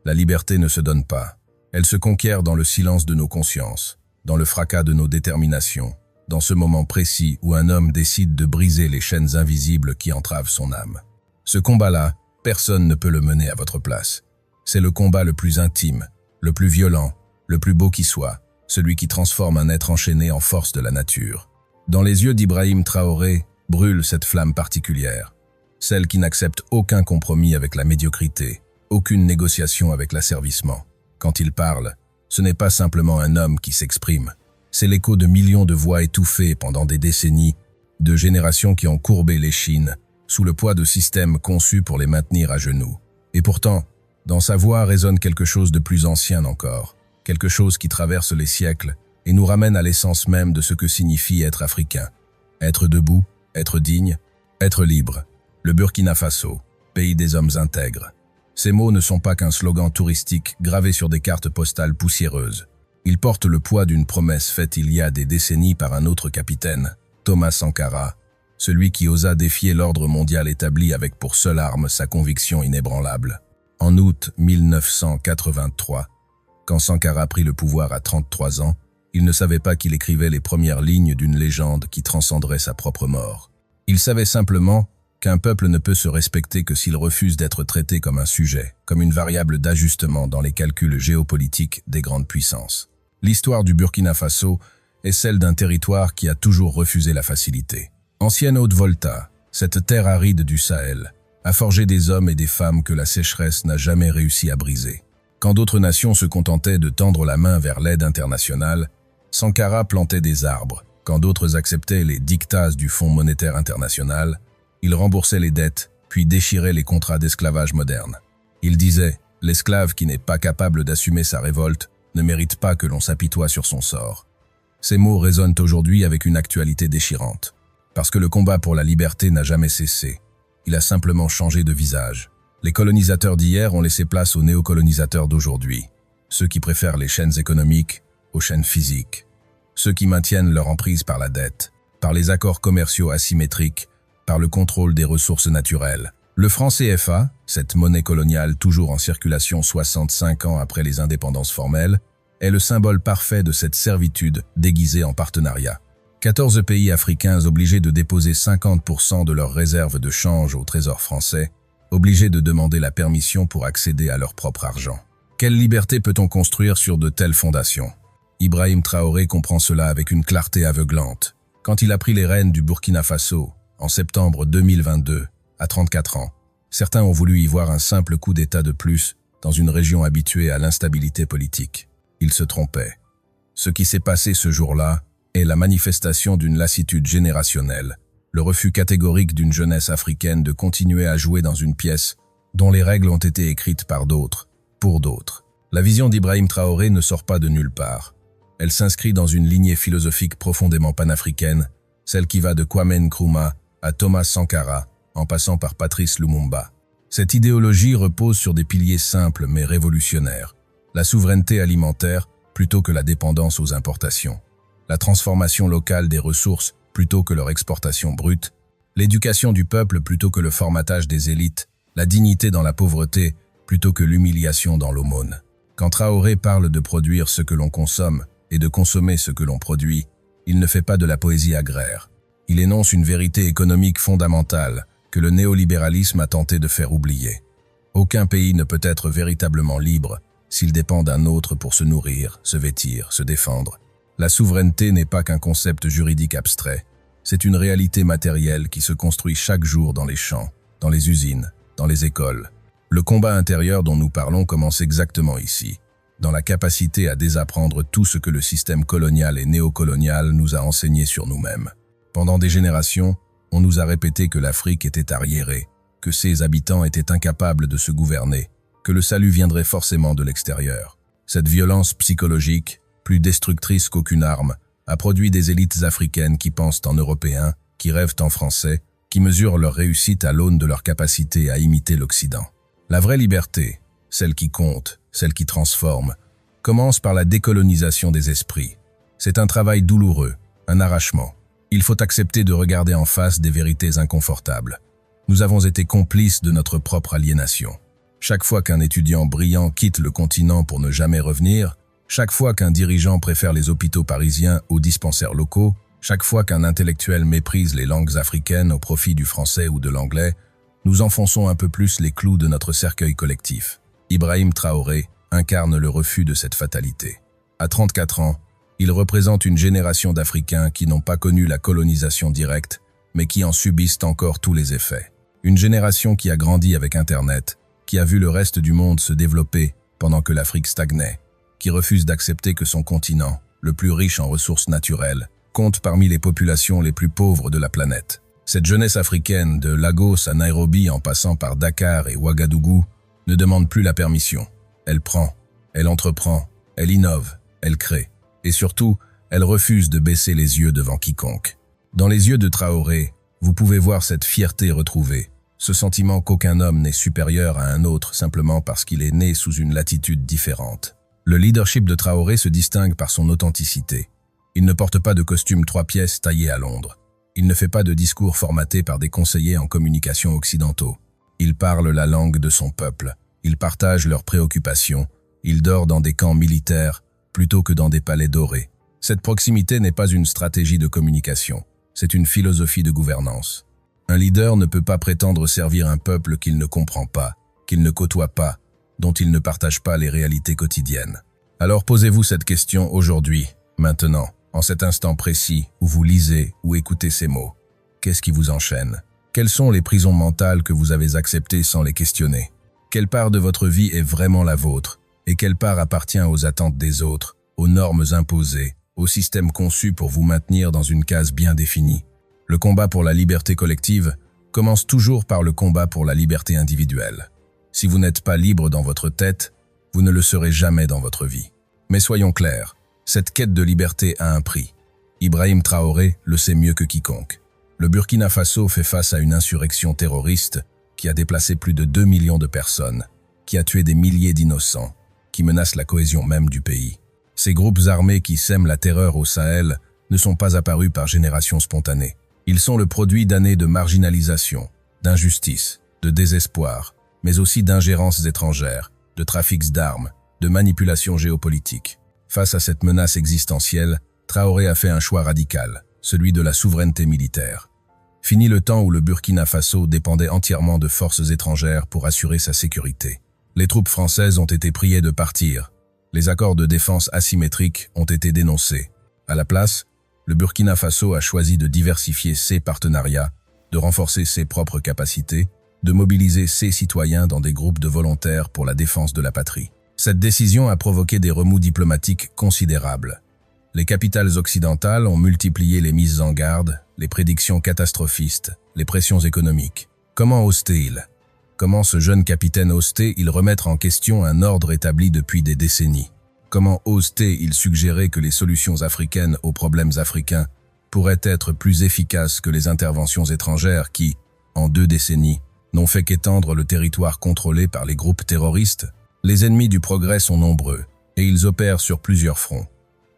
La liberté ne se donne pas. Elle se conquiert dans le silence de nos consciences, dans le fracas de nos déterminations, dans ce moment précis où un homme décide de briser les chaînes invisibles qui entravent son âme. Ce combat-là, personne ne peut le mener à votre place. C'est le combat le plus intime, le plus violent, le plus beau qui soit, celui qui transforme un être enchaîné en force de la nature. Dans les yeux d'Ibrahim Traoré brûle cette flamme particulière, celle qui n'accepte aucun compromis avec la médiocrité, aucune négociation avec l'asservissement. Quand il parle, ce n'est pas simplement un homme qui s'exprime, c'est l'écho de millions de voix étouffées pendant des décennies, de générations qui ont courbé l'échine, sous le poids de systèmes conçus pour les maintenir à genoux. Et pourtant, dans sa voix résonne quelque chose de plus ancien encore, quelque chose qui traverse les siècles et nous ramène à l'essence même de ce que signifie être africain. Être debout, être digne, être libre. Le Burkina Faso, pays des hommes intègres. Ces mots ne sont pas qu'un slogan touristique gravé sur des cartes postales poussiéreuses. Ils portent le poids d'une promesse faite il y a des décennies par un autre capitaine, Thomas Sankara, celui qui osa défier l'ordre mondial établi avec pour seule arme sa conviction inébranlable. En août 1983, quand Sankara prit le pouvoir à 33 ans, il ne savait pas qu'il écrivait les premières lignes d'une légende qui transcenderait sa propre mort. Il savait simplement qu'un peuple ne peut se respecter que s'il refuse d'être traité comme un sujet, comme une variable d'ajustement dans les calculs géopolitiques des grandes puissances. L'histoire du Burkina Faso est celle d'un territoire qui a toujours refusé la facilité. Ancienne Haute-Volta, cette terre aride du Sahel, a forgé des hommes et des femmes que la sécheresse n'a jamais réussi à briser. Quand d'autres nations se contentaient de tendre la main vers l'aide internationale, Sankara plantait des arbres. Quand d'autres acceptaient les dictats du Fonds monétaire international, il remboursait les dettes, puis déchirait les contrats d'esclavage modernes. Il disait « L'esclave qui n'est pas capable d'assumer sa révolte ne mérite pas que l'on s'apitoie sur son sort ». Ces mots résonnent aujourd'hui avec une actualité déchirante. Parce que le combat pour la liberté n'a jamais cessé. Il a simplement changé de visage. Les colonisateurs d'hier ont laissé place aux néocolonisateurs d'aujourd'hui. Ceux qui préfèrent les chaînes économiques aux chaînes physiques. Ceux qui maintiennent leur emprise par la dette, par les accords commerciaux asymétriques, par le contrôle des ressources naturelles. Le franc CFA, cette monnaie coloniale toujours en circulation 65 ans après les indépendances formelles, est le symbole parfait de cette servitude déguisée en partenariat. 14 pays africains obligés de déposer 50% de leurs réserves de change au trésor français, obligés de demander la permission pour accéder à leur propre argent. Quelle liberté peut-on construire sur de telles fondations? Ibrahim Traoré comprend cela avec une clarté aveuglante. Quand il a pris les rênes du Burkina Faso, en septembre 2022, à 34 ans, certains ont voulu y voir un simple coup d'État de plus dans une région habituée à l'instabilité politique. Ils se trompaient. Ce qui s'est passé ce jour-là est la manifestation d'une lassitude générationnelle, le refus catégorique d'une jeunesse africaine de continuer à jouer dans une pièce dont les règles ont été écrites par d'autres, pour d'autres. La vision d'Ibrahim Traoré ne sort pas de nulle part. Elle s'inscrit dans une lignée philosophique profondément panafricaine, celle qui va de Kwame Nkrumah à Thomas Sankara, en passant par Patrice Lumumba. Cette idéologie repose sur des piliers simples mais révolutionnaires. La souveraineté alimentaire plutôt que la dépendance aux importations. La transformation locale des ressources plutôt que leur exportation brute. L'éducation du peuple plutôt que le formatage des élites. La dignité dans la pauvreté plutôt que l'humiliation dans l'aumône. Quand Traoré parle de produire ce que l'on consomme et de consommer ce que l'on produit, il ne fait pas de la poésie agraire. Il énonce une vérité économique fondamentale que le néolibéralisme a tenté de faire oublier. Aucun pays ne peut être véritablement libre s'il dépend d'un autre pour se nourrir, se vêtir, se défendre. La souveraineté n'est pas qu'un concept juridique abstrait. C'est une réalité matérielle qui se construit chaque jour dans les champs, dans les usines, dans les écoles. Le combat intérieur dont nous parlons commence exactement ici, dans la capacité à désapprendre tout ce que le système colonial et néocolonial nous a enseigné sur nous-mêmes. Pendant des générations, on nous a répété que l'Afrique était arriérée, que ses habitants étaient incapables de se gouverner, que le salut viendrait forcément de l'extérieur. Cette violence psychologique, plus destructrice qu'aucune arme, a produit des élites africaines qui pensent en européens, qui rêvent en français, qui mesurent leur réussite à l'aune de leur capacité à imiter l'Occident. La vraie liberté, celle qui compte, celle qui transforme, commence par la décolonisation des esprits. C'est un travail douloureux, un arrachement. Il faut accepter de regarder en face des vérités inconfortables. Nous avons été complices de notre propre aliénation. Chaque fois qu'un étudiant brillant quitte le continent pour ne jamais revenir, chaque fois qu'un dirigeant préfère les hôpitaux parisiens aux dispensaires locaux, chaque fois qu'un intellectuel méprise les langues africaines au profit du français ou de l'anglais, nous enfonçons un peu plus les clous de notre cercueil collectif. Ibrahim Traoré incarne le refus de cette fatalité. À 34 ans, il représente une génération d'Africains qui n'ont pas connu la colonisation directe, mais qui en subissent encore tous les effets. Une génération qui a grandi avec Internet, qui a vu le reste du monde se développer pendant que l'Afrique stagnait, qui refuse d'accepter que son continent, le plus riche en ressources naturelles, compte parmi les populations les plus pauvres de la planète. Cette jeunesse africaine, de Lagos à Nairobi en passant par Dakar et Ouagadougou, ne demande plus la permission. Elle prend, elle entreprend, elle innove, elle crée. Et surtout, elle refuse de baisser les yeux devant quiconque. Dans les yeux de Traoré, vous pouvez voir cette fierté retrouvée, ce sentiment qu'aucun homme n'est supérieur à un autre simplement parce qu'il est né sous une latitude différente. Le leadership de Traoré se distingue par son authenticité. Il ne porte pas de costume 3 pièces taillé à Londres. Il ne fait pas de discours formatés par des conseillers en communication occidentaux. Il parle la langue de son peuple. Il partage leurs préoccupations. Il dort dans des camps militaires plutôt que dans des palais dorés. Cette proximité n'est pas une stratégie de communication. C'est une philosophie de gouvernance. Un leader ne peut pas prétendre servir un peuple qu'il ne comprend pas, qu'il ne côtoie pas, dont il ne partage pas les réalités quotidiennes. Alors posez-vous cette question aujourd'hui, maintenant, en cet instant précis où vous lisez ou écoutez ces mots. Qu'est-ce qui vous enchaîne? Quelles sont les prisons mentales que vous avez acceptées sans les questionner? Quelle part de votre vie est vraiment la vôtre? Et quelle part appartient aux attentes des autres, aux normes imposées, au système conçu pour vous maintenir dans une case bien définie? Le combat pour la liberté collective commence toujours par le combat pour la liberté individuelle. Si vous n'êtes pas libre dans votre tête, vous ne le serez jamais dans votre vie. Mais soyons clairs, cette quête de liberté a un prix. Ibrahim Traoré le sait mieux que quiconque. Le Burkina Faso fait face à une insurrection terroriste qui a déplacé plus de 2 millions de personnes, qui a tué des milliers d'innocents, qui menace la cohésion même du pays. Ces groupes armés qui sèment la terreur au Sahel ne sont pas apparus par génération spontanée. Ils sont le produit d'années de marginalisation, d'injustice, de désespoir, mais aussi d'ingérences étrangères, de trafics d'armes, de manipulations géopolitiques. Face à cette menace existentielle, Traoré a fait un choix radical, celui de la souveraineté militaire. Fini le temps où le Burkina Faso dépendait entièrement de forces étrangères pour assurer sa sécurité. Les troupes françaises ont été priées de partir. Les accords de défense asymétriques ont été dénoncés. À la place, le Burkina Faso a choisi de diversifier ses partenariats, de renforcer ses propres capacités, de mobiliser ses citoyens dans des groupes de volontaires pour la défense de la patrie. Cette décision a provoqué des remous diplomatiques considérables. Les capitales occidentales ont multiplié les mises en garde, les prédictions catastrophistes, les pressions économiques. Comment osait-il? Comment ce jeune capitaine osait-il remettre en question un ordre établi depuis des décennies? Comment osait-il suggérer que les solutions africaines aux problèmes africains pourraient être plus efficaces que les interventions étrangères qui, en 2 décennies, n'ont fait qu'étendre le territoire contrôlé par les groupes terroristes? Les ennemis du progrès sont nombreux, et ils opèrent sur plusieurs fronts.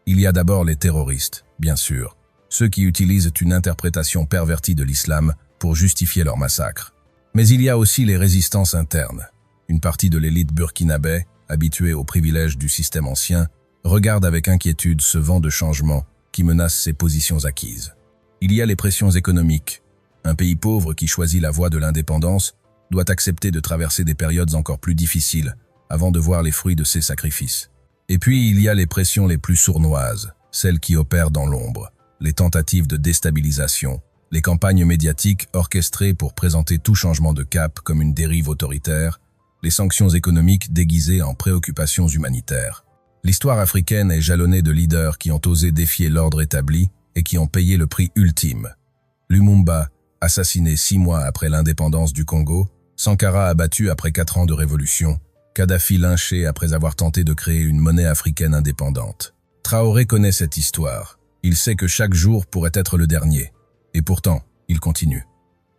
Il y a d'abord les terroristes, bien sûr, ceux qui utilisent une interprétation pervertie de l'islam pour justifier leur massacre. Mais il y a aussi les résistances internes. Une partie de l'élite burkinabé, habituée aux privilèges du système ancien, regarde avec inquiétude ce vent de changement qui menace ses positions acquises. Il y a les pressions économiques. Un pays pauvre qui choisit la voie de l'indépendance doit accepter de traverser des périodes encore plus difficiles avant de voir les fruits de ses sacrifices. Et puis il y a les pressions les plus sournoises, celles qui opèrent dans l'ombre, les tentatives de déstabilisation, les campagnes médiatiques orchestrées pour présenter tout changement de cap comme une dérive autoritaire, les sanctions économiques déguisées en préoccupations humanitaires. L'histoire africaine est jalonnée de leaders qui ont osé défier l'ordre établi et qui ont payé le prix ultime. Lumumba, assassiné 6 mois après l'indépendance du Congo, Sankara abattu après 4 ans de révolution, Kadhafi lynché après avoir tenté de créer une monnaie africaine indépendante. Traoré connaît cette histoire. Il sait que chaque jour pourrait être le dernier. Et pourtant, il continue.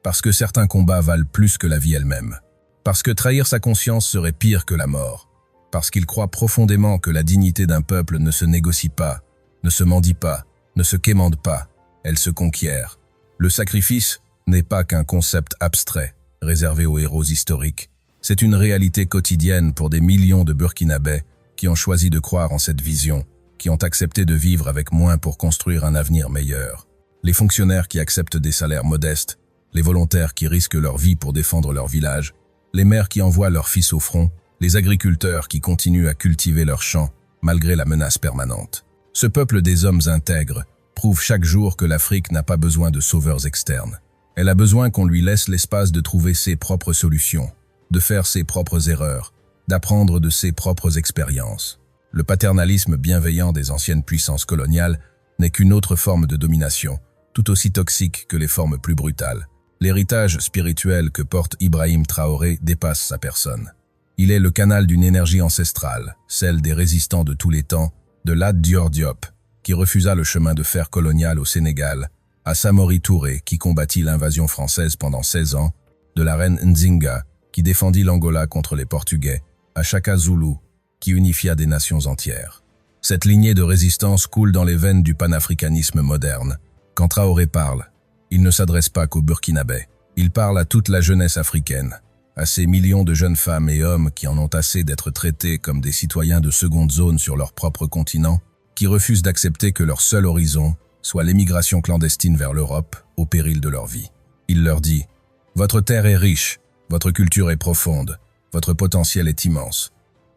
Parce que certains combats valent plus que la vie elle-même. Parce que trahir sa conscience serait pire que la mort. Parce qu'il croit profondément que la dignité d'un peuple ne se négocie pas, ne se mendie pas, ne se quémande pas, elle se conquiert. Le sacrifice n'est pas qu'un concept abstrait, réservé aux héros historiques. C'est une réalité quotidienne pour des millions de Burkinabés qui ont choisi de croire en cette vision, qui ont accepté de vivre avec moins pour construire un avenir meilleur. Les fonctionnaires qui acceptent des salaires modestes, les volontaires qui risquent leur vie pour défendre leur village, les mères qui envoient leurs fils au front, les agriculteurs qui continuent à cultiver leurs champs malgré la menace permanente. Ce peuple des hommes intègres prouve chaque jour que l'Afrique n'a pas besoin de sauveurs externes. Elle a besoin qu'on lui laisse l'espace de trouver ses propres solutions, de faire ses propres erreurs, d'apprendre de ses propres expériences. Le paternalisme bienveillant des anciennes puissances coloniales n'est qu'une autre forme de domination, tout aussi toxique que les formes plus brutales. L'héritage spirituel que porte Ibrahim Traoré dépasse sa personne. Il est le canal d'une énergie ancestrale, celle des résistants de tous les temps, de Lat Dior Diop, qui refusa le chemin de fer colonial au Sénégal, à Samori Touré, qui combattit l'invasion française pendant 16 ans, de la reine Nzinga, qui défendit l'Angola contre les Portugais, à Shaka Zulu, qui unifia des nations entières. Cette lignée de résistance coule dans les veines du panafricanisme moderne. Quand Traoré parle, il ne s'adresse pas qu'aux Burkinabés. Il parle à toute la jeunesse africaine, à ces millions de jeunes femmes et hommes qui en ont assez d'être traités comme des citoyens de seconde zone sur leur propre continent, qui refusent d'accepter que leur seul horizon soit l'émigration clandestine vers l'Europe au péril de leur vie. Il leur dit « Votre terre est riche, votre culture est profonde, votre potentiel est immense.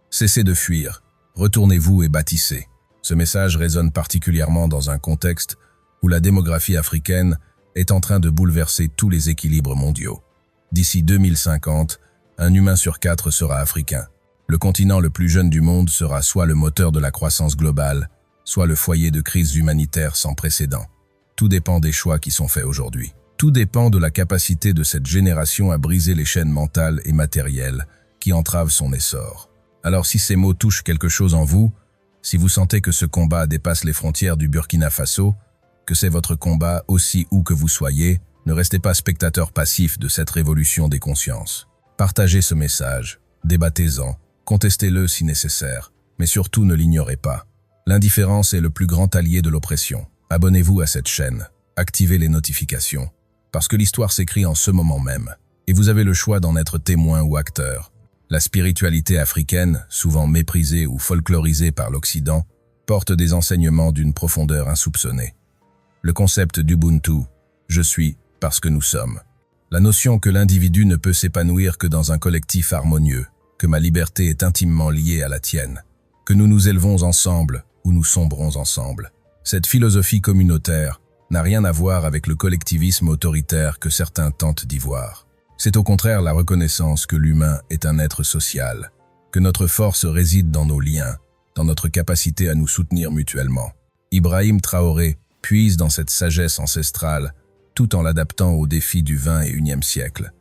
Cessez de fuir, retournez-vous et bâtissez. » Ce message résonne particulièrement dans un contexte où la démographie africaine est en train de bouleverser tous les équilibres mondiaux. D'ici 2050, un humain sur 4 sera africain. Le continent le plus jeune du monde sera soit le moteur de la croissance globale, soit le foyer de crises humanitaires sans précédent. Tout dépend des choix qui sont faits aujourd'hui. Tout dépend de la capacité de cette génération à briser les chaînes mentales et matérielles qui entravent son essor. Alors si ces mots touchent quelque chose en vous, si vous sentez que ce combat dépasse les frontières du Burkina Faso, que c'est votre combat aussi où que vous soyez, ne restez pas spectateur passif de cette révolution des consciences. Partagez ce message, débattez-en, contestez-le si nécessaire, mais surtout ne l'ignorez pas. L'indifférence est le plus grand allié de l'oppression. Abonnez-vous à cette chaîne, activez les notifications, parce que l'histoire s'écrit en ce moment même, et vous avez le choix d'en être témoin ou acteur. La spiritualité africaine, souvent méprisée ou folklorisée par l'Occident, porte des enseignements d'une profondeur insoupçonnée. Le concept d'Ubuntu, je suis parce que nous sommes. La notion que l'individu ne peut s'épanouir que dans un collectif harmonieux, que ma liberté est intimement liée à la tienne, que nous nous élevons ensemble ou nous sombrons ensemble. Cette philosophie communautaire n'a rien à voir avec le collectivisme autoritaire que certains tentent d'y voir. C'est au contraire la reconnaissance que l'humain est un être social, que notre force réside dans nos liens, dans notre capacité à nous soutenir mutuellement. Ibrahim Traoré puise dans cette sagesse ancestrale tout en l'adaptant aux défis du XXIe siècle.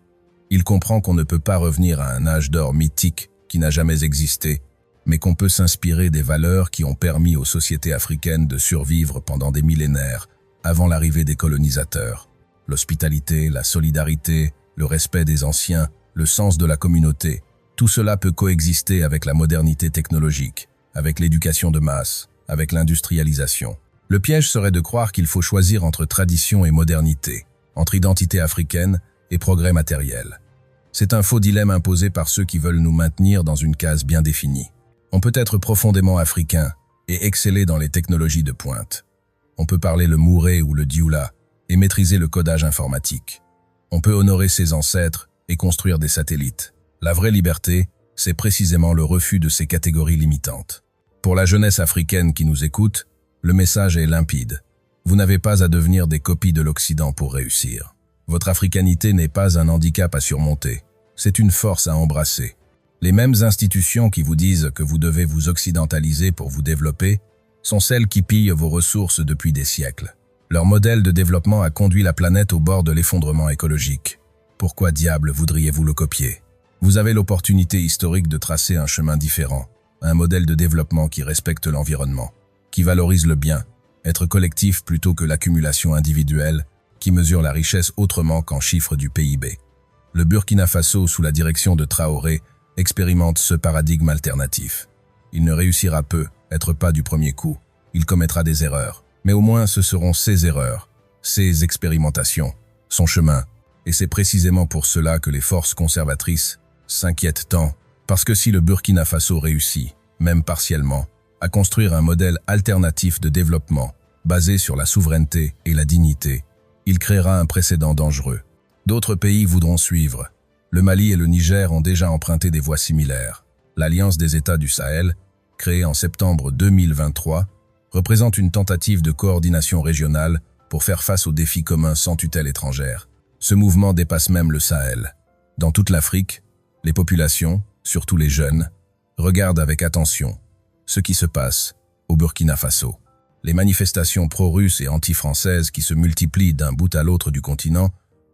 Il comprend qu'on ne peut pas revenir à un âge d'or mythique qui n'a jamais existé, mais qu'on peut s'inspirer des valeurs qui ont permis aux sociétés africaines de survivre pendant des millénaires avant l'arrivée des colonisateurs. L'hospitalité, la solidarité, le respect des anciens, le sens de la communauté, tout cela peut coexister avec la modernité technologique, avec l'éducation de masse, avec l'industrialisation. Le piège serait de croire qu'il faut choisir entre tradition et modernité, entre identité africaine et progrès matériel. C'est un faux dilemme imposé par ceux qui veulent nous maintenir dans une case bien définie. On peut être profondément africain et exceller dans les technologies de pointe. On peut parler le mouré ou le dioula et maîtriser le codage informatique. On peut honorer ses ancêtres et construire des satellites. La vraie liberté, c'est précisément le refus de ces catégories limitantes. Pour la jeunesse africaine qui nous écoute, le message est limpide. Vous n'avez pas à devenir des copies de l'Occident pour réussir. Votre africanité n'est pas un handicap à surmonter, c'est une force à embrasser. Les mêmes institutions qui vous disent que vous devez vous occidentaliser pour vous développer sont celles qui pillent vos ressources depuis des siècles. Leur modèle de développement a conduit la planète au bord de l'effondrement écologique. Pourquoi diable voudriez-vous le copier? Vous avez l'opportunité historique de tracer un chemin différent, un modèle de développement qui respecte l'environnement, qui valorise le bien, être collectif plutôt que l'accumulation individuelle, qui mesure la richesse autrement qu'en chiffres du PIB. Le Burkina Faso, sous la direction de Traoré, expérimente ce paradigme alternatif. Il ne réussira peu, être pas du premier coup. Il commettra des erreurs. Mais au moins ce seront ses erreurs, ses expérimentations, son chemin. Et c'est précisément pour cela que les forces conservatrices s'inquiètent tant, parce que si le Burkina Faso réussit, même partiellement, à construire un modèle alternatif de développement, basé sur la souveraineté et la dignité, il créera un précédent dangereux. D'autres pays voudront suivre. Le Mali et le Niger ont déjà emprunté des voies similaires. L'Alliance des États du Sahel, créée en septembre 2023, représente une tentative de coordination régionale pour faire face aux défis communs sans tutelle étrangère. Ce mouvement dépasse même le Sahel. Dans toute l'Afrique, les populations, surtout les jeunes, regardent avec attention ce qui se passe au Burkina Faso. Les manifestations pro-russes et anti-françaises qui se multiplient d'un bout à l'autre du continent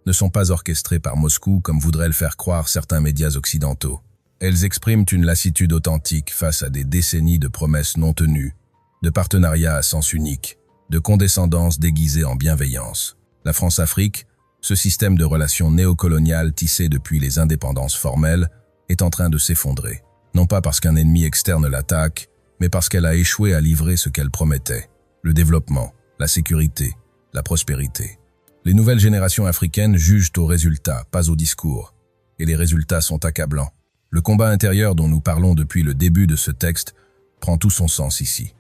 ne sont pas orchestrées par Moscou comme voudraient le faire croire certains médias occidentaux. Elles expriment une lassitude authentique face à des décennies de promesses non tenues, de partenariats à sens unique, de condescendance déguisée en bienveillance. La France-Afrique, ce système de relations néocoloniales tissé depuis les indépendances formelles, est en train de s'effondrer. Non pas parce qu'un ennemi externe l'attaque, mais parce qu'elle a échoué à livrer ce qu'elle promettait: le développement, la sécurité, la prospérité. Les nouvelles générations africaines jugent aux résultats, pas aux discours. Et les résultats sont accablants. Le combat intérieur dont nous parlons depuis le début de ce texte prend tout son sens ici.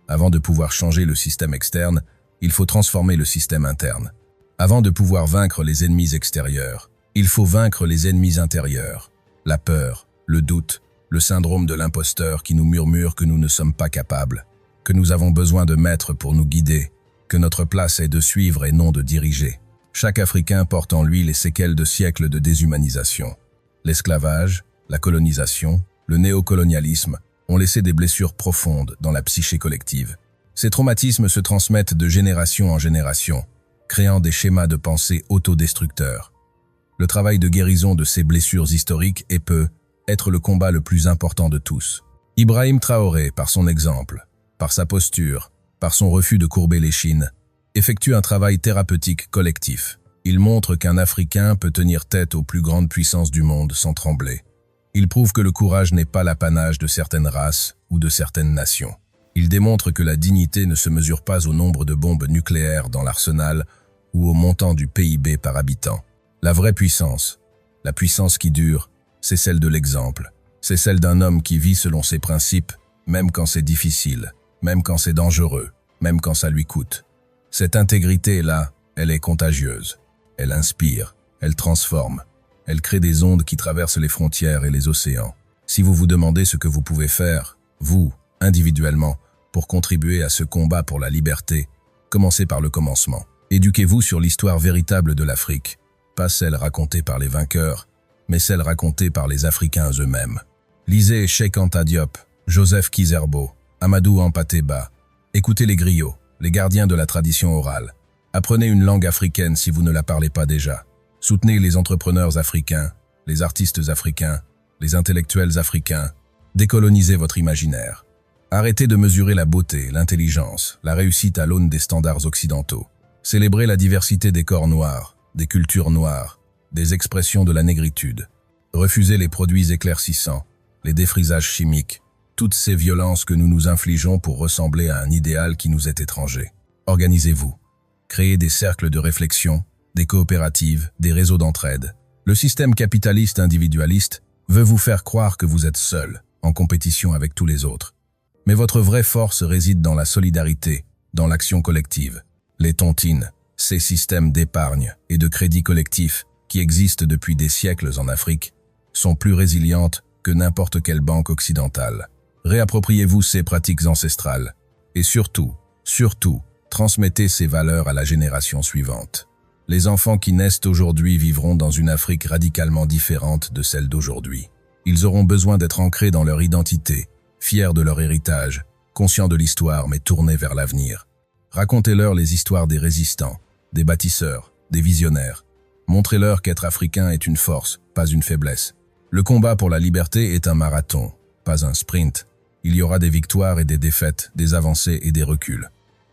Avant de pouvoir changer le système externe, il faut transformer le système interne. Avant de pouvoir vaincre les ennemis extérieurs, il faut vaincre les ennemis intérieurs. La peur, le doute, le syndrome de l'imposteur qui nous murmure que nous ne sommes pas capables, que nous avons besoin de maîtres pour nous guider, que notre place est de suivre et non de diriger. Chaque Africain porte en lui les séquelles de siècles de déshumanisation. L'esclavage, la colonisation, le néocolonialisme ont laissé des blessures profondes dans la psyché collective. Ces traumatismes se transmettent de génération en génération, créant des schémas de pensée autodestructeurs. Le travail de guérison de ces blessures historiques peut être le combat le plus important de tous. Ibrahim Traoré, par son exemple, par sa posture, par son refus de courber l'échine, effectue un travail thérapeutique collectif. Il montre qu'un Africain peut tenir tête aux plus grandes puissances du monde sans trembler. Il prouve que le courage n'est pas l'apanage de certaines races ou de certaines nations. Il démontre que la dignité ne se mesure pas au nombre de bombes nucléaires dans l'arsenal ou au montant du PIB par habitant. La vraie puissance, la puissance qui dure, c'est celle de l'exemple. C'est celle d'un homme qui vit selon ses principes, même quand c'est difficile, même quand c'est dangereux, même quand ça lui coûte. Cette intégrité-là, elle est contagieuse. Elle inspire, elle transforme. Elle crée des ondes qui traversent les frontières et les océans. Si vous vous demandez ce que vous pouvez faire, vous, individuellement, pour contribuer à ce combat pour la liberté, commencez par le commencement. Éduquez-vous sur l'histoire véritable de l'Afrique, pas celle racontée par les vainqueurs, mais celle racontée par les Africains eux-mêmes. Lisez Cheikh Anta Diop, Joseph Kizerbo, Amadou Hampâté-Bâ. Écoutez les griots, les gardiens de la tradition orale. Apprenez une langue africaine si vous ne la parlez pas déjà. Soutenez les entrepreneurs africains, les artistes africains, les intellectuels africains. Décolonisez votre imaginaire. Arrêtez de mesurer la beauté, l'intelligence, la réussite à l'aune des standards occidentaux. Célébrez la diversité des corps noirs, des cultures noires, des expressions de la négritude. Refusez les produits éclaircissants, les défrisages chimiques, toutes ces violences que nous nous infligeons pour ressembler à un idéal qui nous est étranger. Organisez-vous. Créez des cercles de réflexion, des coopératives, des réseaux d'entraide. Le système capitaliste individualiste veut vous faire croire que vous êtes seul, en compétition avec tous les autres. Mais votre vraie force réside dans la solidarité, dans l'action collective. Les tontines, ces systèmes d'épargne et de crédit collectif qui existent depuis des siècles en Afrique, sont plus résilientes que n'importe quelle banque occidentale. Réappropriez-vous ces pratiques ancestrales et surtout, transmettez ces valeurs à la génération suivante. Les enfants qui naissent aujourd'hui vivront dans une Afrique radicalement différente de celle d'aujourd'hui. Ils auront besoin d'être ancrés dans leur identité, fiers de leur héritage, conscients de l'histoire mais tournés vers l'avenir. Racontez-leur les histoires des résistants, des bâtisseurs, des visionnaires. Montrez-leur qu'être africain est une force, pas une faiblesse. Le combat pour la liberté est un marathon, pas un sprint. Il y aura des victoires et des défaites, des avancées et des reculs.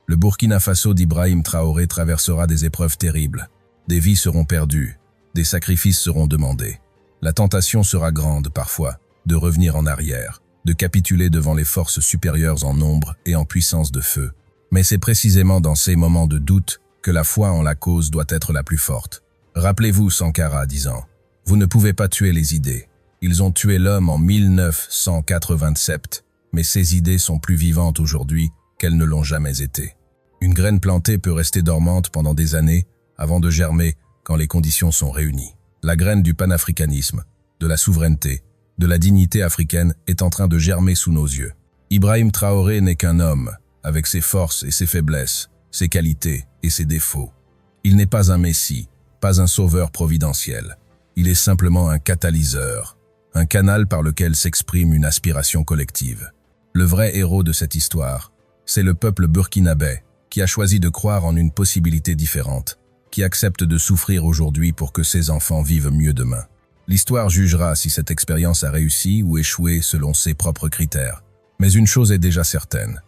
Le Burkina Faso d'Ibrahim Traoré traversera des épreuves terribles. Des vies seront perdues, des sacrifices seront demandés. La tentation sera grande, parfois, de revenir en arrière, de capituler devant les forces supérieures en nombre et en puissance de feu. Mais c'est précisément dans ces moments de doute que la foi en la cause doit être la plus forte. Rappelez-vous Sankara disant « Vous ne pouvez pas tuer les idées, Ils ont tué l'homme en 1987, mais ces idées sont plus vivantes aujourd'hui qu'elles ne l'ont jamais été. Une graine plantée peut rester dormante pendant des années avant de germer quand les conditions sont réunies. La graine du panafricanisme, de la souveraineté, de la dignité africaine est en train de germer sous nos yeux. Ibrahim Traoré n'est qu'un homme, avec ses forces et ses faiblesses, ses qualités et ses défauts. Il n'est pas un messie, pas un sauveur providentiel. Il est simplement un catalyseur, un canal par lequel s'exprime une aspiration collective. Le vrai héros de cette histoire, c'est le peuple burkinabé qui a choisi de croire en une possibilité différente, qui accepte de souffrir aujourd'hui pour que ses enfants vivent mieux demain. L'histoire jugera si cette expérience a réussi ou échoué selon ses propres critères. Mais une chose est déjà certaine.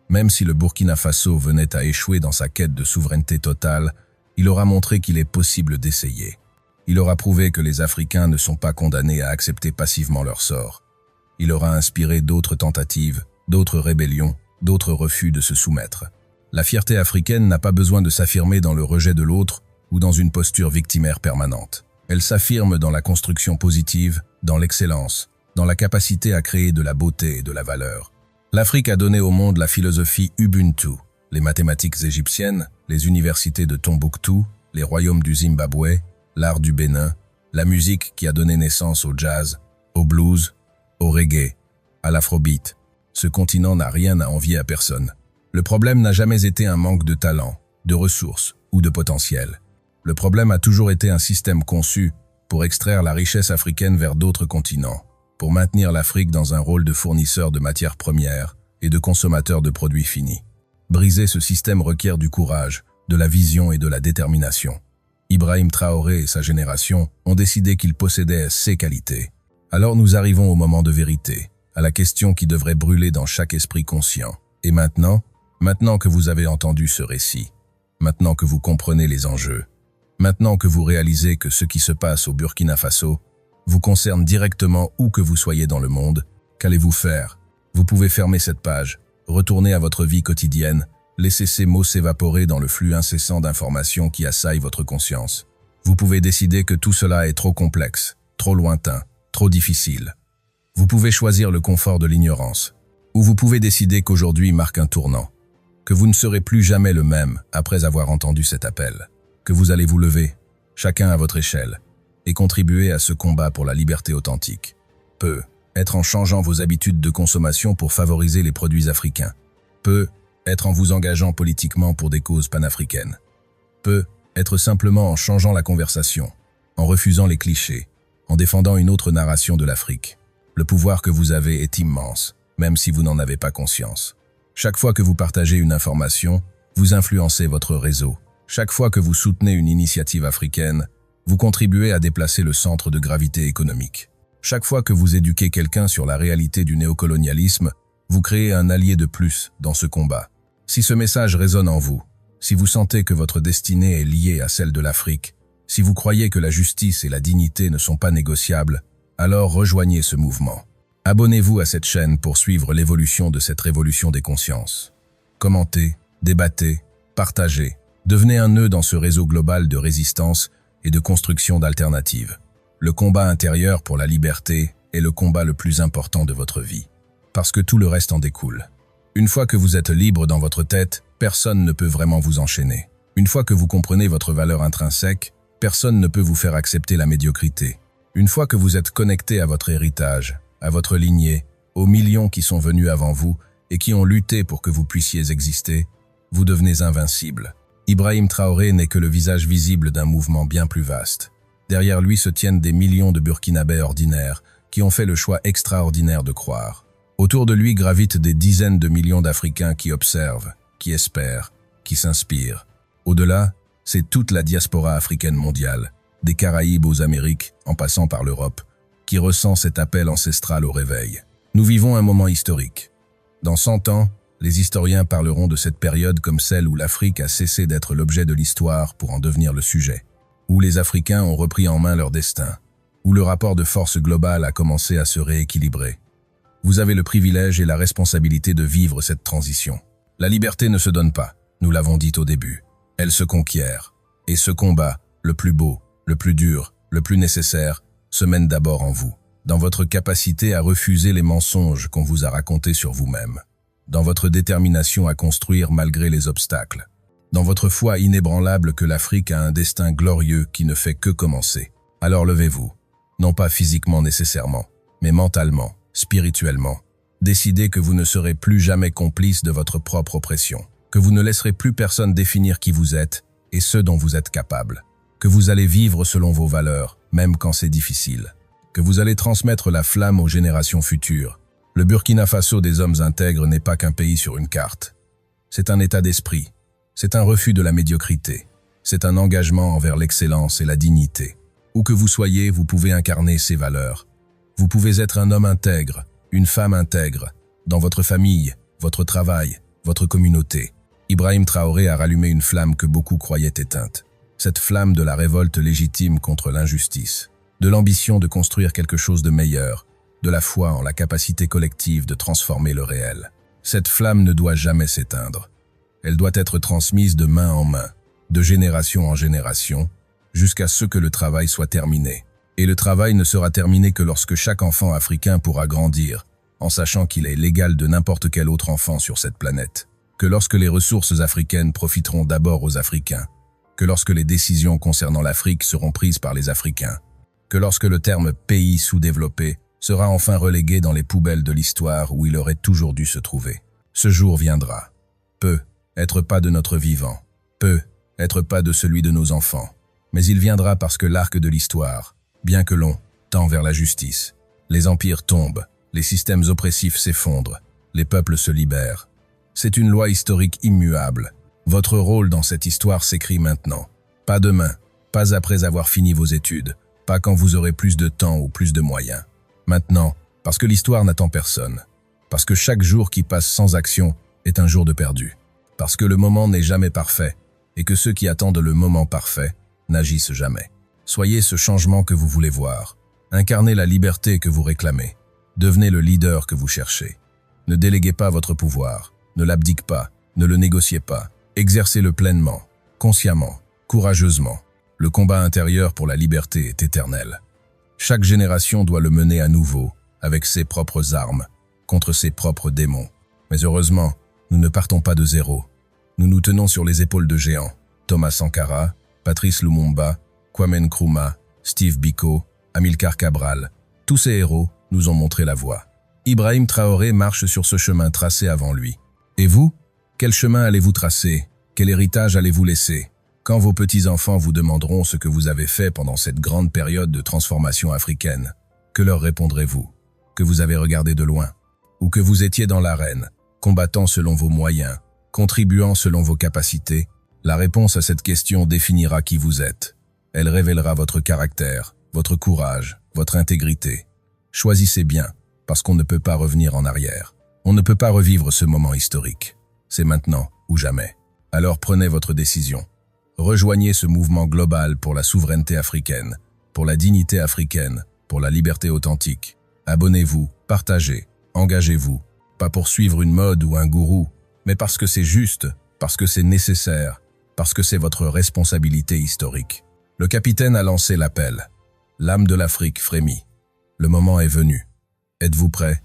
Même si le Burkina Faso venait à échouer dans sa quête de souveraineté totale, il aura montré qu'il est possible d'essayer. Il aura prouvé que les Africains ne sont pas condamnés à accepter passivement leur sort. Il aura inspiré d'autres tentatives, d'autres rébellions, d'autres refus de se soumettre. La fierté africaine n'a pas besoin de s'affirmer dans le rejet de l'autre ou dans une posture victimaire permanente. Elle s'affirme dans la construction positive, dans l'excellence, dans la capacité à créer de la beauté et de la valeur. L'Afrique a donné au monde la philosophie Ubuntu, les mathématiques égyptiennes, les universités de Tombouctou, les royaumes du Zimbabwe, l'art du Bénin, la musique qui a donné naissance au jazz, au blues, au reggae, à l'afrobeat. Ce continent n'a rien à envier à personne. Le problème n'a jamais été un manque de talent, de ressources ou de potentiel. Le problème a toujours été un système conçu pour extraire la richesse africaine vers d'autres continents, pour maintenir l'Afrique dans un rôle de fournisseur de matières premières et de consommateur de produits finis. Briser ce système requiert du courage, de la vision et de la détermination. Ibrahim Traoré et sa génération ont décidé qu'ils possédaient ces qualités. Alors nous arrivons au moment de vérité, à la question qui devrait brûler dans chaque esprit conscient. Et maintenant que vous avez entendu ce récit, maintenant que vous comprenez les enjeux, maintenant que vous réalisez que ce qui se passe au Burkina Faso vous concerne directement où que vous soyez dans le monde, qu'allez-vous faire? Vous pouvez fermer cette page, retourner à votre vie quotidienne, laisser ces mots s'évaporer dans le flux incessant d'informations qui assaillent votre conscience. Vous pouvez décider que tout cela est trop complexe, trop lointain, trop difficile. Vous pouvez choisir le confort de l'ignorance, ou vous pouvez décider qu'aujourd'hui marque un tournant, que vous ne serez plus jamais le même après avoir entendu cet appel, que vous allez vous lever, chacun à votre échelle, et contribuer à ce combat pour la liberté authentique. Peut être en changeant vos habitudes de consommation pour favoriser les produits africains. Peut être en vous engageant politiquement pour des causes panafricaines. Peut être simplement en changeant la conversation, en refusant les clichés, en défendant une autre narration de l'Afrique. Le pouvoir que vous avez est immense, même si vous n'en avez pas conscience. Chaque fois que vous partagez une information, vous influencez votre réseau. Chaque fois que vous soutenez une initiative africaine, vous contribuez à déplacer le centre de gravité économique. Chaque fois que vous éduquez quelqu'un sur la réalité du néocolonialisme, vous créez un allié de plus dans ce combat. Si ce message résonne en vous, si vous sentez que votre destinée est liée à celle de l'Afrique, si vous croyez que la justice et la dignité ne sont pas négociables, alors rejoignez ce mouvement. Abonnez-vous à cette chaîne pour suivre l'évolution de cette révolution des consciences. Commentez, débattez, partagez, devenez un nœud dans ce réseau global de résistance et de construction d'alternatives. Le combat intérieur pour la liberté est le combat le plus important de votre vie, parce que tout le reste en découle. Une fois que vous êtes libre dans votre tête, personne ne peut vraiment vous enchaîner. Une fois que vous comprenez votre valeur intrinsèque, personne ne peut vous faire accepter la médiocrité. Une fois que vous êtes connecté à votre héritage, à votre lignée, aux millions qui sont venus avant vous et qui ont lutté pour que vous puissiez exister, vous devenez invincible. Ibrahim Traoré n'est que le visage visible d'un mouvement bien plus vaste. Derrière lui se tiennent des millions de Burkinabés ordinaires qui ont fait le choix extraordinaire de croire. Autour de lui gravitent des dizaines de millions d'Africains qui observent, qui espèrent, qui s'inspirent. Au-delà, c'est toute la diaspora africaine mondiale, des Caraïbes aux Amériques, en passant par l'Europe, qui ressent cet appel ancestral au réveil. Nous vivons un moment historique. Dans 100 ans, les historiens parleront de cette période comme celle où l'Afrique a cessé d'être l'objet de l'histoire pour en devenir le sujet, où les Africains ont repris en main leur destin, où le rapport de force globale a commencé à se rééquilibrer. Vous avez le privilège et la responsabilité de vivre cette transition. La liberté ne se donne pas, nous l'avons dit au début. Elle se conquiert. Et ce combat, le plus beau, le plus dur, le plus nécessaire, se mène d'abord en vous, dans votre capacité à refuser les mensonges qu'on vous a racontés sur vous-même, dans votre détermination à construire malgré les obstacles, dans votre foi inébranlable que l'Afrique a un destin glorieux qui ne fait que commencer. Alors levez-vous, non pas physiquement nécessairement, mais mentalement, spirituellement. Décidez que vous ne serez plus jamais complice de votre propre oppression, que vous ne laisserez plus personne définir qui vous êtes et ce dont vous êtes capable, que vous allez vivre selon vos valeurs, même quand c'est difficile, que vous allez transmettre la flamme aux générations futures. Le Burkina Faso des hommes intègres n'est pas qu'un pays sur une carte. C'est un état d'esprit, c'est un refus de la médiocrité, c'est un engagement envers l'excellence et la dignité. Où que vous soyez, vous pouvez incarner ces valeurs. Vous pouvez être un homme intègre, une femme intègre, dans votre famille, votre travail, votre communauté. Ibrahim Traoré a rallumé une flamme que beaucoup croyaient éteinte. Cette flamme de la révolte légitime contre l'injustice, de l'ambition de construire quelque chose de meilleur, de la foi en la capacité collective de transformer le réel. Cette flamme ne doit jamais s'éteindre. Elle doit être transmise de main en main, de génération en génération, jusqu'à ce que le travail soit terminé. Et le travail ne sera terminé que lorsque chaque enfant africain pourra grandir, en sachant qu'il est l'égal de n'importe quel autre enfant sur cette planète. Que lorsque les ressources africaines profiteront d'abord aux Africains. Que lorsque les décisions concernant l'Afrique seront prises par les Africains. Que lorsque le terme « pays sous-développé » sera enfin relégué dans les poubelles de l'histoire où il aurait toujours dû se trouver. Ce jour viendra. Peut être pas de notre vivant. Peut être pas de celui de nos enfants. Mais il viendra parce que l'arc de l'histoire, bien que long, tend vers la justice. Les empires tombent, les systèmes oppressifs s'effondrent, les peuples se libèrent. C'est une loi historique immuable. Votre rôle dans cette histoire s'écrit maintenant. Pas demain, pas après avoir fini vos études, pas quand vous aurez plus de temps ou plus de moyens. Maintenant, parce que l'histoire n'attend personne. Parce que chaque jour qui passe sans action est un jour de perdu. Parce que le moment n'est jamais parfait et que ceux qui attendent le moment parfait n'agissent jamais. Soyez ce changement que vous voulez voir. Incarnez la liberté que vous réclamez. Devenez le leader que vous cherchez. Ne déléguez pas votre pouvoir. Ne l'abdiquez pas. Ne le négociez pas. Exercez-le pleinement, consciemment, courageusement. Le combat intérieur pour la liberté est éternel. Chaque génération doit le mener à nouveau, avec ses propres armes, contre ses propres démons. Mais heureusement, nous ne partons pas de zéro. Nous nous tenons sur les épaules de géants. Thomas Sankara, Patrice Lumumba, Kwame Nkrumah, Steve Biko, Amilcar Cabral. Tous ces héros nous ont montré la voie. Ibrahim Traoré marche sur ce chemin tracé avant lui. Et vous? Quel chemin allez-vous tracer? Quel héritage allez-vous laisser? Quand vos petits-enfants vous demanderont ce que vous avez fait pendant cette grande période de transformation africaine, que leur répondrez-vous? Que vous avez regardé de loin? Ou que vous étiez dans l'arène, combattant selon vos moyens, contribuant selon vos capacités? La réponse à cette question définira qui vous êtes. Elle révélera votre caractère, votre courage, votre intégrité. Choisissez bien, parce qu'on ne peut pas revenir en arrière. On ne peut pas revivre ce moment historique. C'est maintenant ou jamais. Alors prenez votre décision. Rejoignez ce mouvement global pour la souveraineté africaine, pour la dignité africaine, pour la liberté authentique. Abonnez-vous, partagez, engagez-vous. Pas pour suivre une mode ou un gourou, mais parce que c'est juste, parce que c'est nécessaire, parce que c'est votre responsabilité historique. Le capitaine a lancé l'appel. L'âme de l'Afrique frémit. Le moment est venu. Êtes-vous prêts?